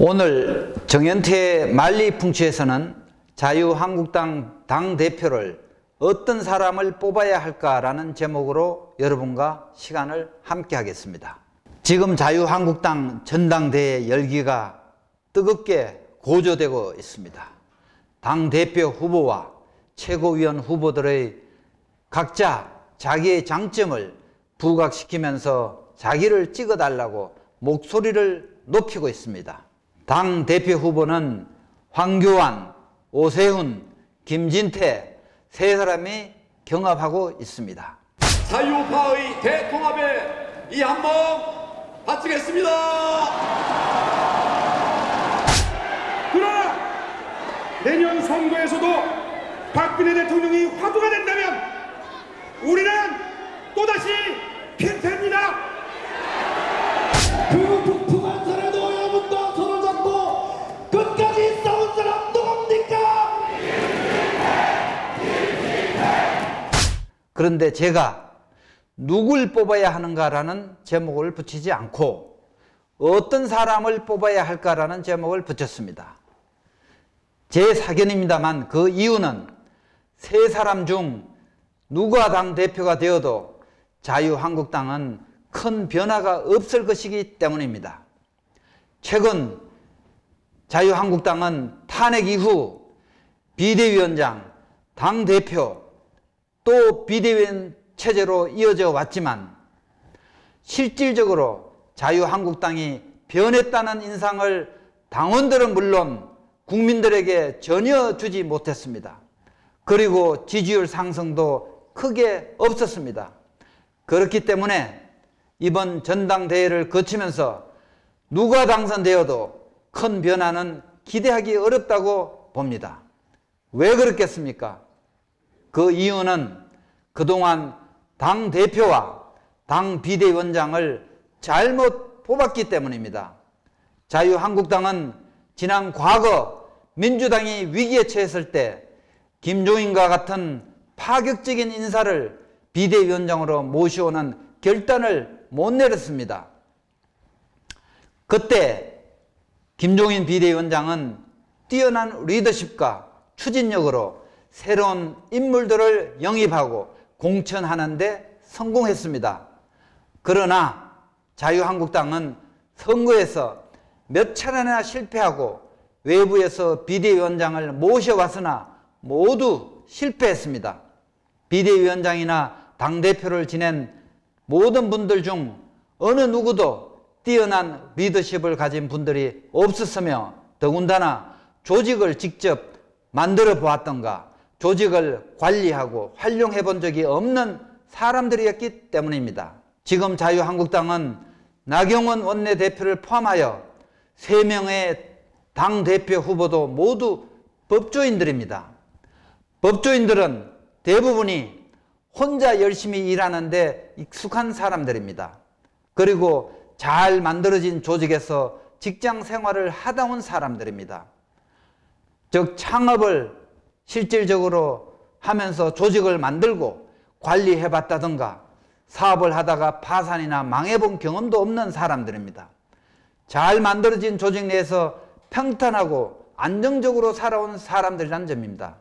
오늘 정연태 만리풍치에서는 자유한국당 당대표를 어떤 사람을 뽑아야 할까라는 제목으로 여러분과 시간을 함께 하겠습니다. 지금 자유한국당 전당대회 열기가 뜨겁게 고조되고 있습니다. 당대표 후보와 최고위원 후보들의 각자 자기의 장점을 부각시키면서 자기를 찍어달라고 목소리를 높이고 있습니다. 당대표 후보는 황교안, 오세훈, 김진태 세 사람이 경합하고 있습니다. 자유파의 대통합에 이 한몫 바치겠습니다. 그러나 내년 선거에서도 박근혜 대통령이 화두가 된다면 우리는 또다시 필패입니다. 그 북풍한 산에도 여러분과 손을 잡고 끝까지 싸운 사람 누굽니까? 그런데 제가 누굴 뽑아야 하는가라는 제목을 붙이지 않고 어떤 사람을 뽑아야 할까라는 제목을 붙였습니다. 제 사견입니다만 그 이유는 세 사람 중 누가 당대표가 되어도 자유한국당은 큰 변화가 없을 것이기 때문입니다. 최근 자유한국당은 탄핵 이후 비대위원장, 당대표, 또 비대위원 체제로 이어져 왔지만 실질적으로 자유한국당이 변했다는 인상을 당원들은 물론 국민들에게 전혀 주지 못했습니다. 그리고 지지율 상승도 크게 없었습니다. 그렇기 때문에 이번 전당대회를 거치면서 누가 당선되어도 큰 변화는 기대하기 어렵다고 봅니다. 왜 그렇겠습니까? 그 이유는 그동안 당대표와 당비대위원장을 잘못 뽑았기 때문입니다. 자유한국당은 지난 과거 민주당이 위기에 처했을 때 김종인과 같은 파격적인 인사를 비대위원장으로 모셔오는 결단을 못 내렸습니다. 그때 김종인 비대위원장은 뛰어난 리더십과 추진력으로 새로운 인물들을 영입하고 공천하는 데 성공했습니다. 그러나 자유한국당은 선거에서 몇 차례나 실패하고 외부에서 비대위원장을 모셔왔으나 모두 실패했습니다. 비대위원장이나 당대표를 지낸 모든 분들 중 어느 누구도 뛰어난 리더십을 가진 분들이 없었으며 더군다나 조직을 직접 만들어 보았던가 조직을 관리하고 활용해 본 적이 없는 사람들이었기 때문입니다. 지금 자유한국당은 나경원 원내대표를 포함하여 3명의 당대표 후보도 모두 법조인들입니다. 법조인들은 대부분이 혼자 열심히 일하는데 익숙한 사람들입니다. 그리고 잘 만들어진 조직에서 직장 생활을 하다 온 사람들입니다. 즉 창업을 실질적으로 하면서 조직을 만들고 관리해봤다든가 사업을 하다가 파산이나 망해본 경험도 없는 사람들입니다. 잘 만들어진 조직 내에서 평탄하고 안정적으로 살아온 사람들이라는 점입니다.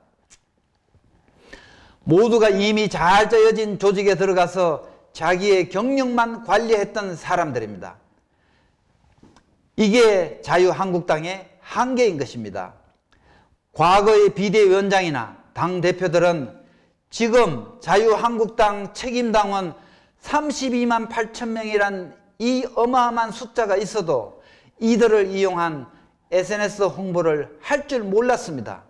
모두가 이미 잘 짜여진 조직에 들어가서 자기의 경력만 관리했던 사람들입니다. 이게 자유한국당의 한계인 것입니다. 과거의 비대위원장이나 당대표들은 지금 자유한국당 책임당원 32만 8천 명이란 이 어마어마한 숫자가 있어도 이들을 이용한 SNS 홍보를 할 줄 몰랐습니다.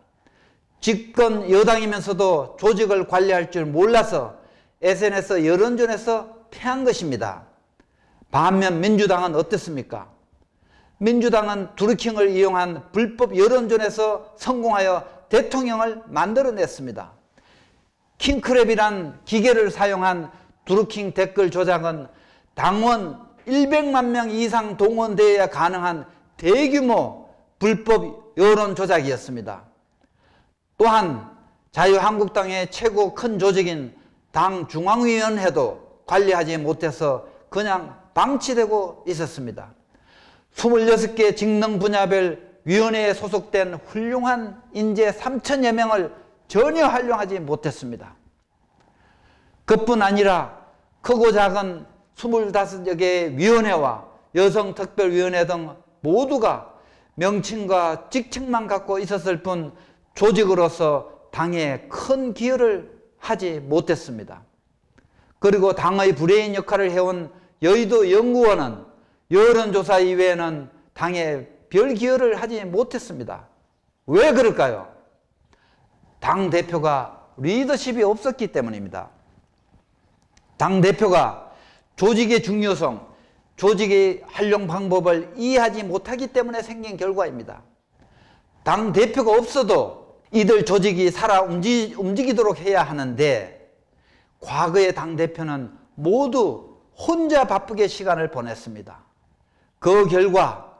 집권 여당이면서도 조직을 관리할 줄 몰라서 SNS 여론전에서 패한 것입니다. 반면 민주당은 어떻습니까? 민주당은 드루킹을 이용한 불법 여론전에서 성공하여 대통령을 만들어냈습니다. 킹크랩이란 기계를 사용한 드루킹 댓글 조작은 당원 100만 명 이상 동원되어야 가능한 대규모 불법 여론 조작이었습니다. 또한 자유한국당의 최고 큰 조직인 당 중앙위원회도 관리하지 못해서 그냥 방치되고 있었습니다. 26개 직능 분야별 위원회에 소속된 훌륭한 인재 3천여 명을 전혀 활용하지 못했습니다. 그뿐 아니라 크고 작은 25여 개의 위원회와 여성특별위원회 등 모두가 명칭과 직책만 갖고 있었을 뿐 조직으로서 당에 큰 기여를 하지 못했습니다. 그리고 당의 브레인 역할을 해온 여의도 연구원은 여론조사 이외에는 당에 별 기여를 하지 못했습니다. 왜 그럴까요? 당대표가 리더십이 없었기 때문입니다. 당대표가 조직의 중요성, 조직의 활용 방법을 이해하지 못하기 때문에 생긴 결과입니다. 당대표가 없어도 이들 조직이 살아 움직이도록 해야 하는데 과거의 당대표는 모두 혼자 바쁘게 시간을 보냈습니다. 그 결과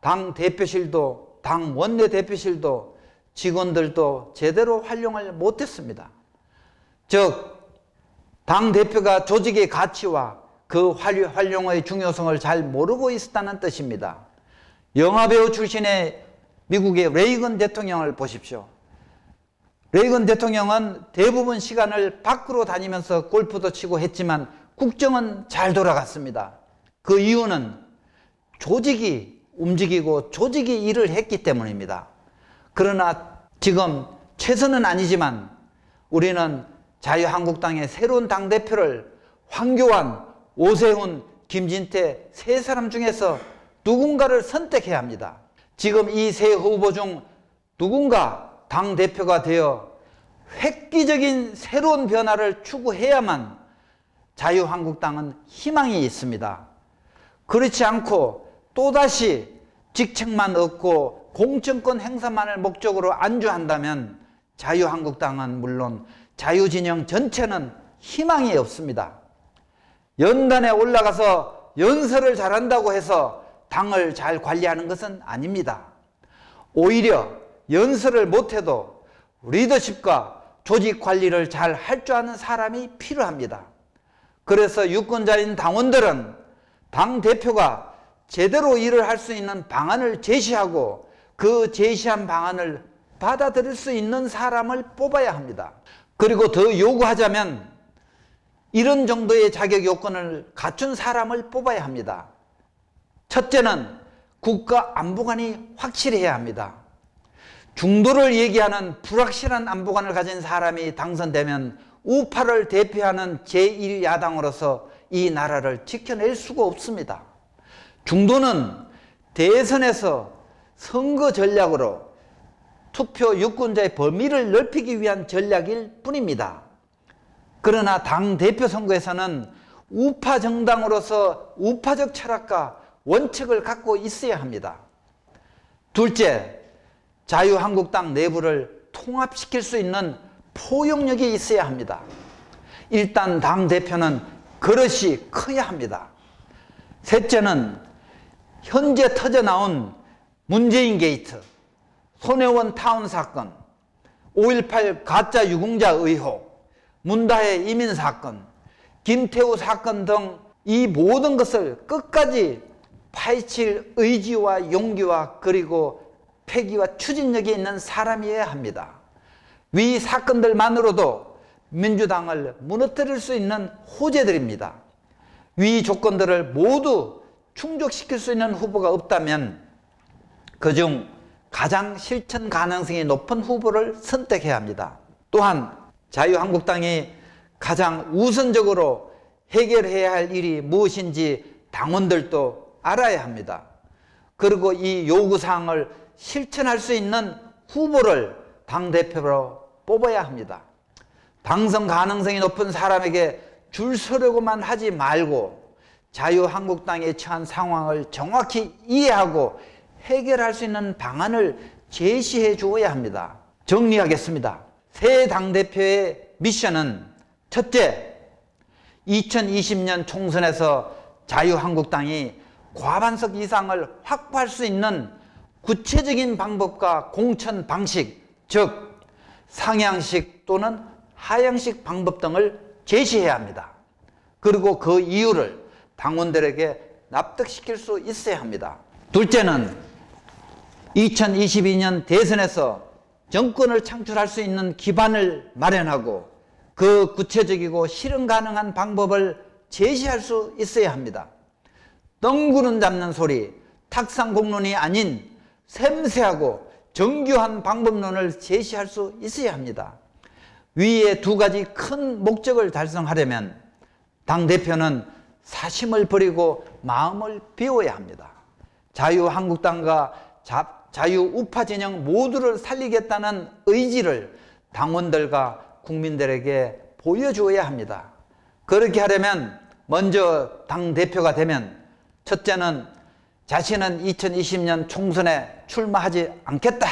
당대표실도 당 원내대표실도 직원들도 제대로 활용을 못했습니다. 즉 당대표가 조직의 가치와 그 활용의 중요성을 잘 모르고 있었다는 뜻입니다. 영화배우 출신의 미국의 레이건 대통령을 보십시오. 레이건 대통령은 대부분 시간을 밖으로 다니면서 골프도 치고 했지만 국정은 잘 돌아갔습니다. 그 이유는 조직이 움직이고 조직이 일을 했기 때문입니다. 그러나 지금 최선은 아니지만 우리는 자유한국당의 새로운 당대표를 황교안, 오세훈, 김진태 세 사람 중에서 누군가를 선택해야 합니다. 지금 이 세 후보 중 누군가 당대표가 되어 획기적인 새로운 변화를 추구해야만 자유한국당은 희망이 있습니다. 그렇지 않고 또다시 직책만 얻고 공천권 행사만을 목적으로 안주한다면 자유한국당은 물론 자유진영 전체는 희망이 없습니다. 연단에 올라가서 연설을 잘한다고 해서 당을 잘 관리하는 것은 아닙니다. 오히려 연설을 못해도 리더십과 조직 관리를 잘 할 줄 아는 사람이 필요합니다. 그래서 유권자인 당원들은 당대표가 제대로 일을 할 수 있는 방안을 제시하고 그 제시한 방안을 받아들일 수 있는 사람을 뽑아야 합니다. 그리고 더 요구하자면 이런 정도의 자격 요건을 갖춘 사람을 뽑아야 합니다. 첫째는 국가 안보관이 확실해야 합니다. 중도를 얘기하는 불확실한 안보관을 가진 사람이 당선되면 우파를 대표하는 제1야당으로서 이 나라를 지켜낼 수가 없습니다. 중도는 대선에서 선거 전략으로 투표 유권자의 범위를 넓히기 위한 전략일 뿐입니다. 그러나 당대표 선거에서는 우파 정당으로서 우파적 철학과 원칙을 갖고 있어야 합니다. 둘째, 자유한국당 내부를 통합시킬 수 있는 포용력이 있어야 합니다. 일단 당대표는 그릇이 커야 합니다. 셋째는 현재 터져나온 문재인 게이트, 손혜원 타운 사건, 5.18 가짜 유공자 의혹, 문다혜 이민 사건, 김태우 사건 등 이 모든 것을 끝까지 파헤칠 의지와 용기와 그리고 패기와 추진력이 있는 사람이어야 합니다. 위 사건들만으로도 민주당을 무너뜨릴 수 있는 호재들입니다. 위 조건들을 모두 충족시킬 수 있는 후보가 없다면 그중 가장 실천 가능성이 높은 후보를 선택해야 합니다. 또한 자유한국당이 가장 우선적으로 해결해야 할 일이 무엇인지 당원들도 알아야 합니다. 그리고 이 요구사항을 실천할 수 있는 후보를 당대표로 뽑아야 합니다. 당선 가능성이 높은 사람에게 줄 서려고만 하지 말고 자유한국당에 처한 상황을 정확히 이해하고 해결할 수 있는 방안을 제시해 주어야 합니다. 정리하겠습니다. 새 당대표의 미션은 첫째, 2020년 총선에서 자유한국당이 과반석 이상을 확보할 수 있는 구체적인 방법과 공천 방식, 즉 상향식 또는 하향식 방법 등을 제시해야 합니다. 그리고 그 이유를 당원들에게 납득시킬 수 있어야 합니다. 둘째는 2022년 대선에서 정권을 창출할 수 있는 기반을 마련하고 그 구체적이고 실현 가능한 방법을 제시할 수 있어야 합니다. 덩구름 잡는 소리, 탁상공론이 아닌 섬세하고 정교한 방법론을 제시할 수 있어야 합니다. 위에 두 가지 큰 목적을 달성하려면 당대표는 사심을 버리고 마음을 비워야 합니다. 자유한국당과 자유우파 진영 모두를 살리겠다는 의지를 당원들과 국민들에게 보여주어야 합니다. 그렇게 하려면 먼저 당대표가 되면 첫째는 자신은 2020년 총선에 출마하지 않겠다.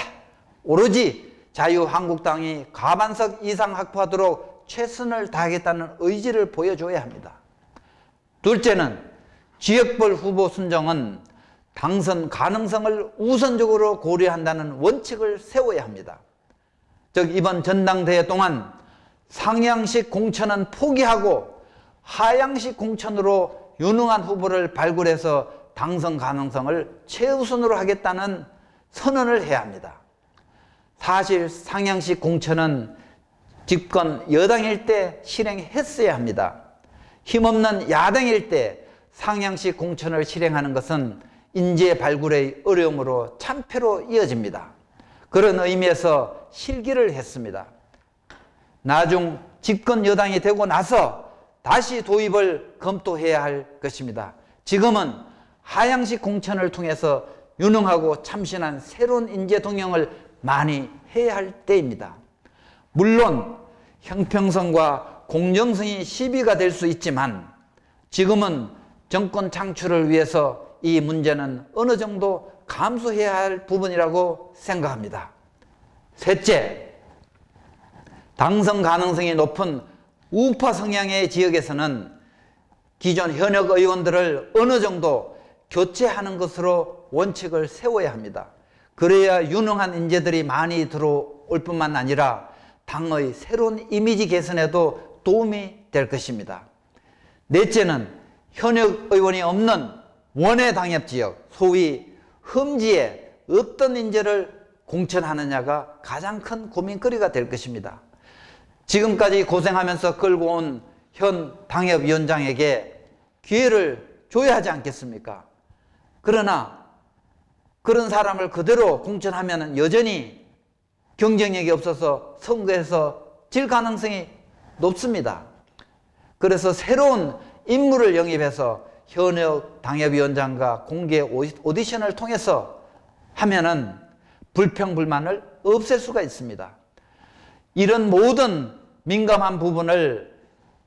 오로지 자유한국당이 과반석 이상 확보하도록 최선을 다하겠다는 의지를 보여줘야 합니다. 둘째는 지역별 후보 선정은 당선 가능성을 우선적으로 고려한다는 원칙을 세워야 합니다. 즉 이번 전당대회 동안 상향식 공천은 포기하고 하향식 공천으로 유능한 후보를 발굴해서 당선 가능성을 최우선으로 하겠다는 선언을 해야 합니다. 사실 상향식 공천은 집권 여당일 때 실행했어야 합니다. 힘없는 야당일 때 상향식 공천을 실행하는 것은 인재 발굴의 어려움으로 참패로 이어집니다. 그런 의미에서 실기를 했습니다. 나중 집권 여당이 되고 나서 다시 도입을 검토해야 할 것입니다. 지금은 하향식 공천을 통해서 유능하고 참신한 새로운 인재 동용을 많이 해야 할 때입니다. 물론 형평성과 공정성이 시비가 될 수 있지만 지금은 정권 창출을 위해서 이 문제는 어느 정도 감수해야 할 부분이라고 생각합니다. 셋째, 당선 가능성이 높은 우파 성향의 지역에서는 기존 현역 의원들을 어느 정도 교체하는 것으로 원칙을 세워야 합니다. 그래야 유능한 인재들이 많이 들어올 뿐만 아니라 당의 새로운 이미지 개선에도 도움이 될 것입니다. 넷째는 현역 의원이 없는 원외 당협 지역, 소위 험지에 어떤 인재를 공천하느냐가 가장 큰 고민거리가 될 것입니다. 지금까지 고생하면서 끌고 온 현 당협위원장에게 기회를 줘야 하지 않겠습니까? 그러나 그런 사람을 그대로 공천하면 여전히 경쟁력이 없어서 선거에서 질 가능성이 높습니다. 그래서 새로운 인물을 영입해서 현역 당협위원장과 공개 오디션을 통해서 하면은 불평불만을 없앨 수가 있습니다. 이런 모든 민감한 부분을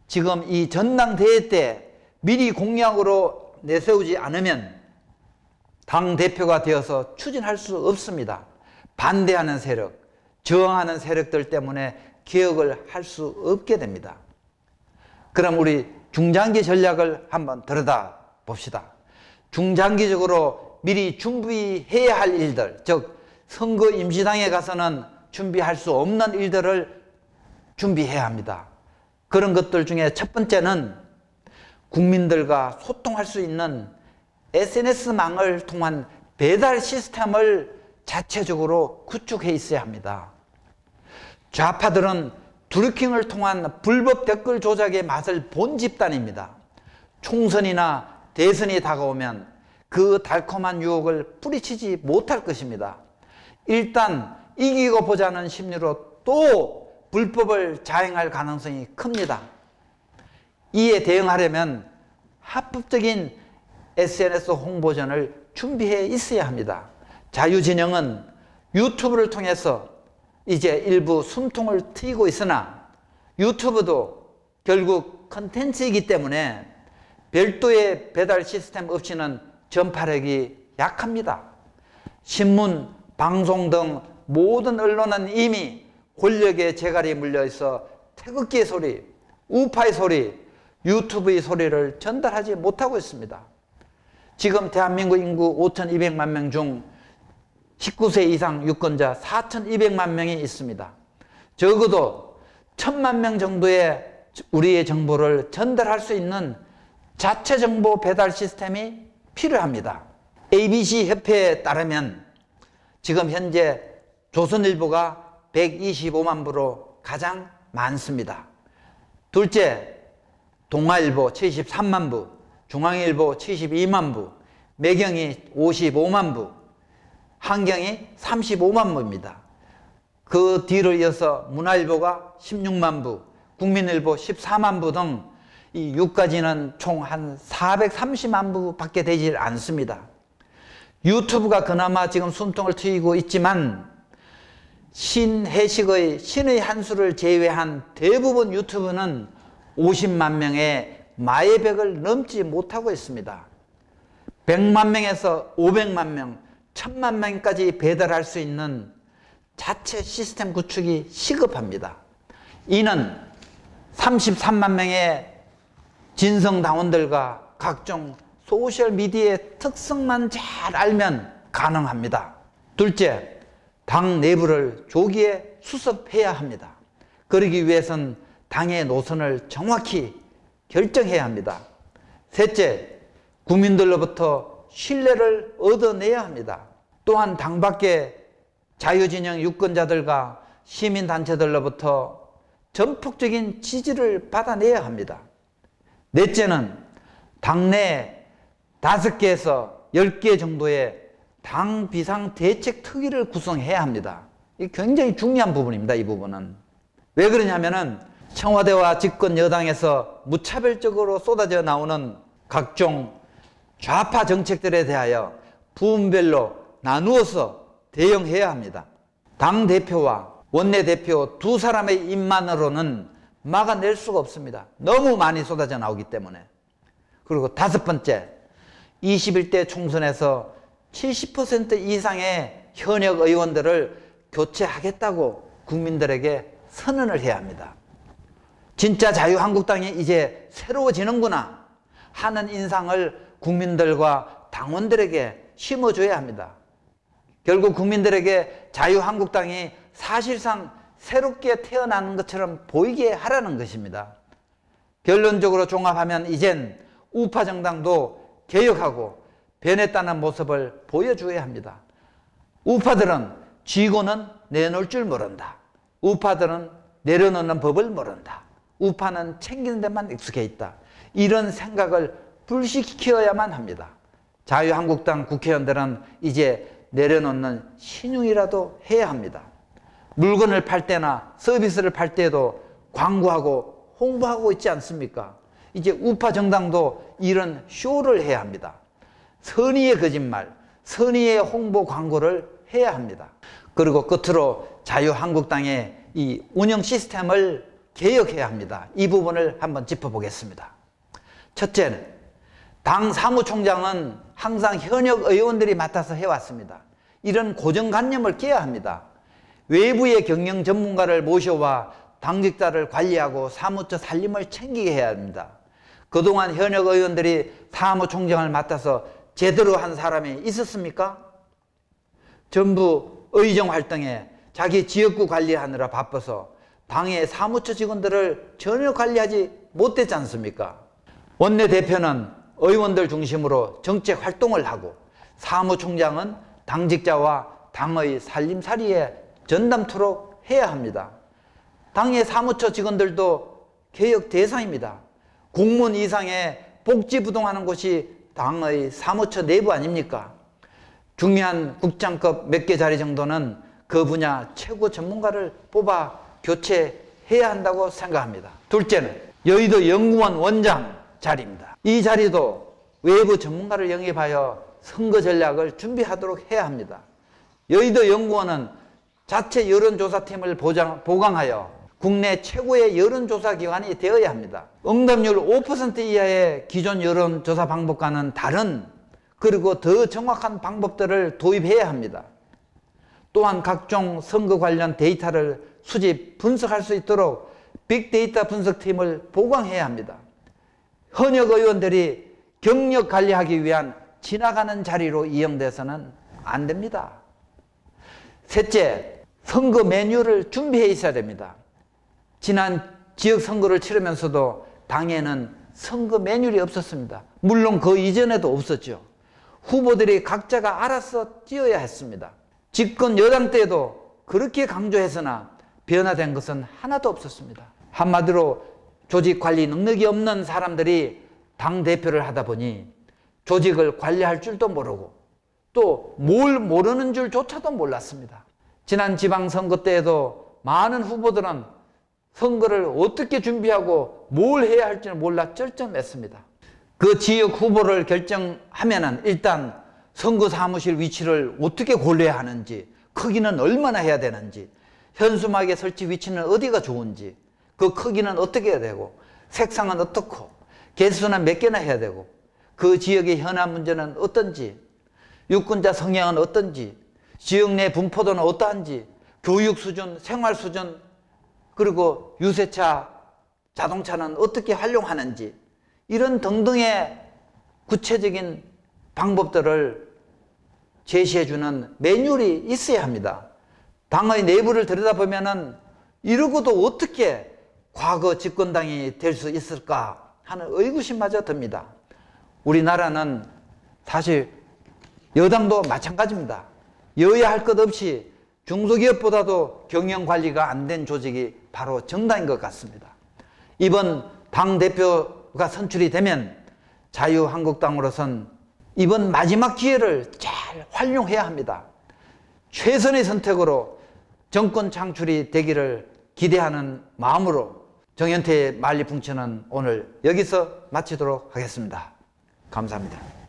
지금 이 전당대회 때 미리 공약으로 내세우지 않으면 당대표가 되어서 추진할 수 없습니다. 반대하는 세력, 저항하는 세력들 때문에 개혁을 할 수 없게 됩니다. 그럼 우리 중장기 전략을 한번 들여다 봅시다. 중장기적으로 미리 준비해야 할 일들, 즉 선거 임시당에 가서는 준비할 수 없는 일들을 준비해야 합니다. 그런 것들 중에 첫 번째는 국민들과 소통할 수 있는 SNS망을 통한 배달 시스템을 자체적으로 구축해 있어야 합니다. 좌파들은 드루킹을 통한 불법 댓글 조작의 맛을 본 집단입니다. 총선이나 대선이 다가오면 그 달콤한 유혹을 뿌리치지 못할 것입니다. 일단 이기고 보자는 심리로 또 불법을 자행할 가능성이 큽니다. 이에 대응하려면 합법적인 SNS 홍보전을 준비해 있어야 합니다. 자유진영은 유튜브를 통해서 이제 일부 숨통을 트이고 있으나 유튜브도 결국 컨텐츠이기 때문에 별도의 배달 시스템 없이는 전파력이 약합니다. 신문, 방송 등 모든 언론은 이미 권력의 재갈이 물려있어 태극기의 소리, 우파의 소리, 유튜브의 소리를 전달하지 못하고 있습니다. 지금 대한민국 인구 5,200만 명 중 19세 이상 유권자 4,200만 명이 있습니다. 적어도 1,000만 명 정도의 우리의 정보를 전달할 수 있는 자체 정보 배달 시스템이 필요합니다. ABC 협회에 따르면 지금 현재 조선일보가 125만 부로 가장 많습니다. 둘째, 동아일보 73만 부, 중앙일보 72만 부, 매경이 55만 부, 한경이 35만 부입니다. 그 뒤를 이어서 문화일보가 16만 부, 국민일보 14만 부 등 이 6가지는 총 한 430만 부밖에 되질 않습니다. 유튜브가 그나마 지금 숨통을 트이고 있지만 신해식의 신의 한 수를 제외한 대부분 유튜브는 50만 명의 마의백을 넘지 못하고 있습니다. 100만 명에서 500만 명, 1000만 명까지 배달할 수 있는 자체 시스템 구축이 시급합니다. 이는 33만 명의 진성당원들과 각종 소셜미디어의 특성만 잘 알면 가능합니다. 둘째, 당 내부를 조기에 수습해야 합니다. 그러기 위해선 당의 노선을 정확히 결정해야 합니다. 셋째, 국민들로부터 신뢰를 얻어내야 합니다. 또한 당 밖의 자유진영 유권자들과 시민단체들로부터 전폭적인 지지를 받아내야 합니다. 넷째는 당내 5개에서 10개 정도의 당 비상대책특위를 구성해야 합니다. 이게 굉장히 중요한 부분입니다. 이 부분은. 왜 그러냐면은 청와대와 집권 여당에서 무차별적으로 쏟아져 나오는 각종 좌파 정책들에 대하여 부문별로 나누어서 대응해야 합니다. 당대표와 원내대표 두 사람의 입만으로는 막아낼 수가 없습니다. 너무 많이 쏟아져 나오기 때문에. 그리고 5번째, 21대 총선에서 70% 이상의 현역 의원들을 교체하겠다고 국민들에게 선언을 해야 합니다. 진짜 자유한국당이 이제 새로워지는구나 하는 인상을 국민들과 당원들에게 심어줘야 합니다. 결국 국민들에게 자유한국당이 사실상 새롭게 태어나는 것처럼 보이게 하라는 것입니다. 결론적으로 종합하면 이젠 우파 정당도 개혁하고 변했다는 모습을 보여줘야 합니다. 우파들은 쥐고는 내놓을 줄 모른다. 우파들은 내려놓는 법을 모른다. 우파는 챙기는 데만 익숙해 있다. 이런 생각을 불식시켜야만 합니다. 자유한국당 국회의원들은 이제 내려놓는 신용이라도 해야 합니다. 물건을 팔 때나 서비스를 팔 때도 광고하고 홍보하고 있지 않습니까? 이제 우파 정당도 이런 쇼를 해야 합니다. 선의의 거짓말, 선의의 홍보 광고를 해야 합니다. 그리고 끝으로 자유한국당의 이 운영 시스템을 개혁해야 합니다. 이 부분을 한번 짚어보겠습니다. 첫째는 당 사무총장은 항상 현역 의원들이 맡아서 해왔습니다. 이런 고정관념을 깨야 합니다. 외부의 경영 전문가를 모셔와 당직자를 관리하고 사무처 살림을 챙기게 해야 합니다. 그동안 현역 의원들이 사무총장을 맡아서 제대로 한 사람이 있었습니까? 전부 의정 활동에 자기 지역구 관리하느라 바빠서 당의 사무처 직원들을 전혀 관리하지 못했지 않습니까? 원내대표는 의원들 중심으로 정책 활동을 하고 사무총장은 당직자와 당의 살림살이에 전담토록 해야 합니다. 당의 사무처 직원들도 개혁 대상입니다. 공무원 이상의 복지부동하는 곳이 당의 사무처 내부 아닙니까? 중요한 국장급 몇 개 자리 정도는 그 분야 최고 전문가를 뽑아 교체해야 한다고 생각합니다. 둘째는 여의도 연구원 원장 자리입니다. 이 자리도 외부 전문가를 영입하여 선거 전략을 준비하도록 해야 합니다. 여의도 연구원은 자체 여론조사팀을 보강하여 국내 최고의 여론조사기관이 되어야 합니다. 응답률 5% 이하의 기존 여론조사 방법과는 다른 그리고 더 정확한 방법들을 도입해야 합니다. 또한 각종 선거 관련 데이터를 수집, 분석할 수 있도록 빅데이터 분석팀을 보강해야 합니다. 현역 의원들이 경력 관리하기 위한 지나가는 자리로 이용돼서는 안 됩니다. 셋째, 선거 매뉴얼을 준비해 있어야 됩니다. 지난 지역선거를 치르면서도 당에는 선거 매뉴얼이 없었습니다. 물론 그 이전에도 없었죠. 후보들이 각자가 알아서 뛰어야 했습니다. 집권 여당 때도 그렇게 강조했으나 변화된 것은 하나도 없었습니다. 한마디로 조직 관리 능력이 없는 사람들이 당대표를 하다 보니 조직을 관리할 줄도 모르고 또 뭘 모르는 줄조차도 몰랐습니다. 지난 지방선거 때에도 많은 후보들은 선거를 어떻게 준비하고 뭘 해야 할지는 몰라 쩔쩔맸습니다. 그 지역 후보를 결정하면은 일단 선거 사무실 위치를 어떻게 골라야 하는지, 크기는 얼마나 해야 되는지, 현수막의 설치 위치는 어디가 좋은지, 그 크기는 어떻게 해야 되고, 색상은 어떻고, 개수는 몇 개나 해야 되고, 그 지역의 현안 문제는 어떤지, 유권자 성향은 어떤지, 지역 내 분포도는 어떠한지, 교육 수준, 생활 수준, 그리고 유세차, 자동차는 어떻게 활용하는지, 이런 등등의 구체적인 방법들을 제시해주는 매뉴얼이 있어야 합니다. 당의 내부를 들여다보면은 이러고도 어떻게 과거 집권당이 될 수 있을까 하는 의구심마저 듭니다. 우리나라는 사실 여당도 마찬가지입니다. 여야 할 것 없이 중소기업보다도 경영관리가 안 된 조직이 바로 정당인 것 같습니다. 이번 당대표가 선출이 되면 자유한국당으로선 이번 마지막 기회를 잘 활용해야 합니다. 최선의 선택으로 정권 창출이 되기를 기대하는 마음으로 정현태의 만리풍천은 오늘 여기서 마치도록 하겠습니다. 감사합니다.